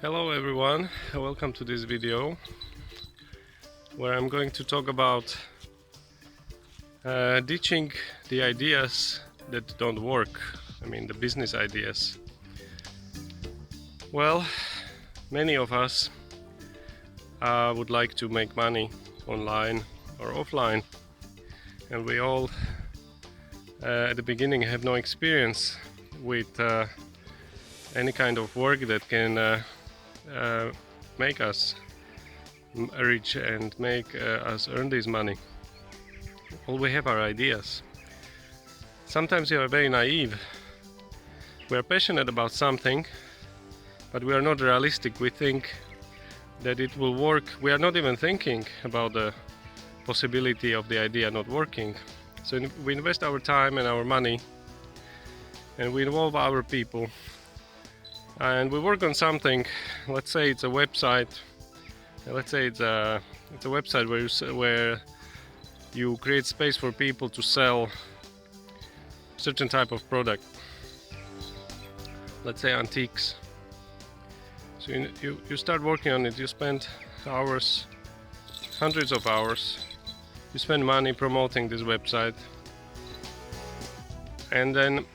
Hello everyone, welcome to this video where I'm going to talk about ditching the ideas that don't work. I mean the business ideas. Well, many of us would like to make money online or offline, and we all at the beginning have no experience with any kind of work that can make us rich and make us earn this money. All we have are ideas. Sometimes we are very naive. We are passionate about something, but we are not realistic. We think that it will work. We are not even thinking about the possibility of the idea not working. So we invest our time and our money, and we involve our people, and we work on something. Let's say it's a website. Let's say it's a website where you create space for people to sell certain type of product. Let's say antiques. So you start working on it. You spend hours, hundreds of hours. You spend money promoting this website, and then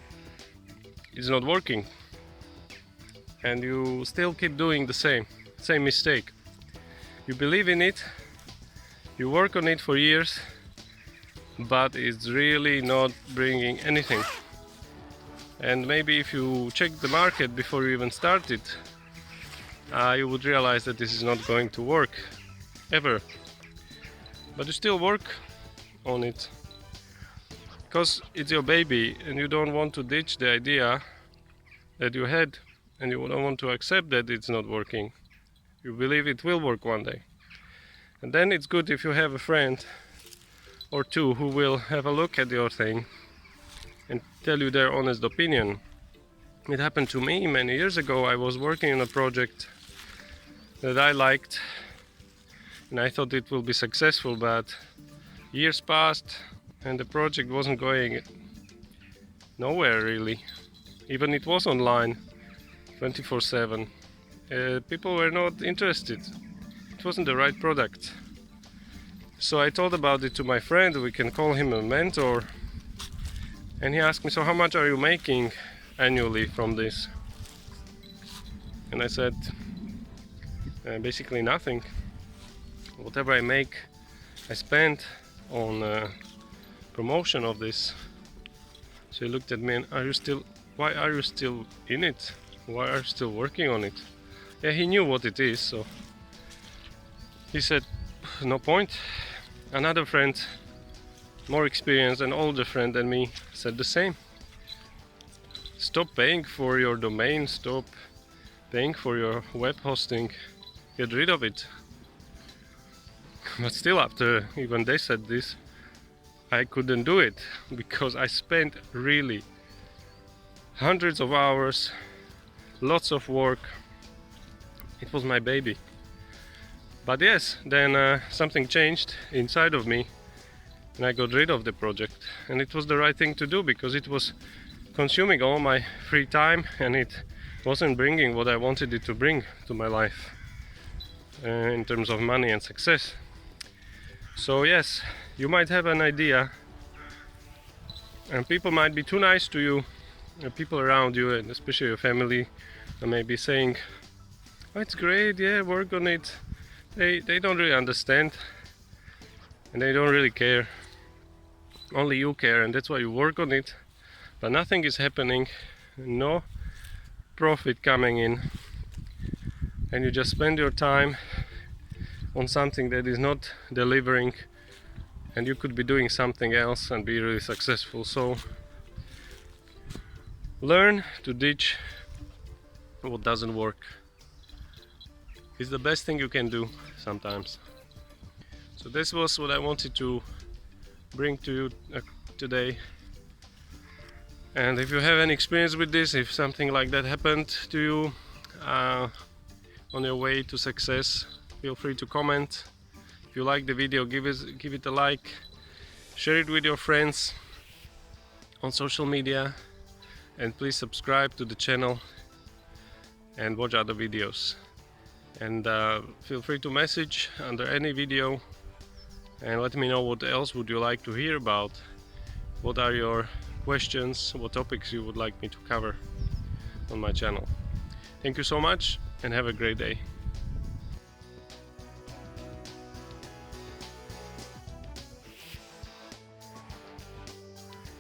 it's not working. And you still keep doing the same mistake. You believe in it, you work on it for years, but it's really not bringing anything. And maybe if you check the market before you even started, you would realize that this is not going to work ever. But you still work on it because it's your baby, and you don't want to ditch the idea that you had. And you don't want to accept that it's not working. You believe it will work one day. And then it's good if you have a friend or two who will have a look at your thing and tell you their honest opinion. It happened to me many years ago. I was working on a project that I liked, and I thought it will be successful, but years passed and the project wasn't going nowhere really. Even it was online 24/7. People were not interested. It wasn't the right product. So I told about it to my friend. We can call him a mentor. And he asked me, so how much are you making annually from this? And I said, basically nothing. Whatever I make, I spend on promotion of this. So he looked at me and, why are you still in it? Why are you still working on it? Yeah, he knew what it is, so he said, no point. Another friend, more experienced and older friend than me, said the same. Stop paying for your domain, stop paying for your web hosting, get rid of it. But still, after even they said this, I couldn't do it because I spent really hundreds of hours, lots of work. It was my baby. But yes, then something changed inside of me, and I got rid of the project. And it was the right thing to do because it was consuming all my free time, and it wasn't bringing what I wanted it to bring to my life in terms of money and success. So yes, you might have an idea, and people might be too nice to you. People around you, and especially your family, may be saying, oh, it's great, yeah, work on it. They don't really understand, and they don't really care. Only you care, and that's why you work on it. But nothing is happening, no profit coming in, and you just spend your time on something that is not delivering, and you could be doing something else and be really successful. So learn to ditch what doesn't work. It's the best thing you can do sometimes. So this was what I wanted to bring to you today. And if you have any experience with this, if something like that happened to you on your way to success, feel free to comment. If you like the video, give it a like, share it with your friends on social media, and please subscribe to the channel and watch other videos. And feel free to message under any video and let me know what else would you like to hear about. What are your questions, what topics you would like me to cover on my channel. Thank you so much and have a great day.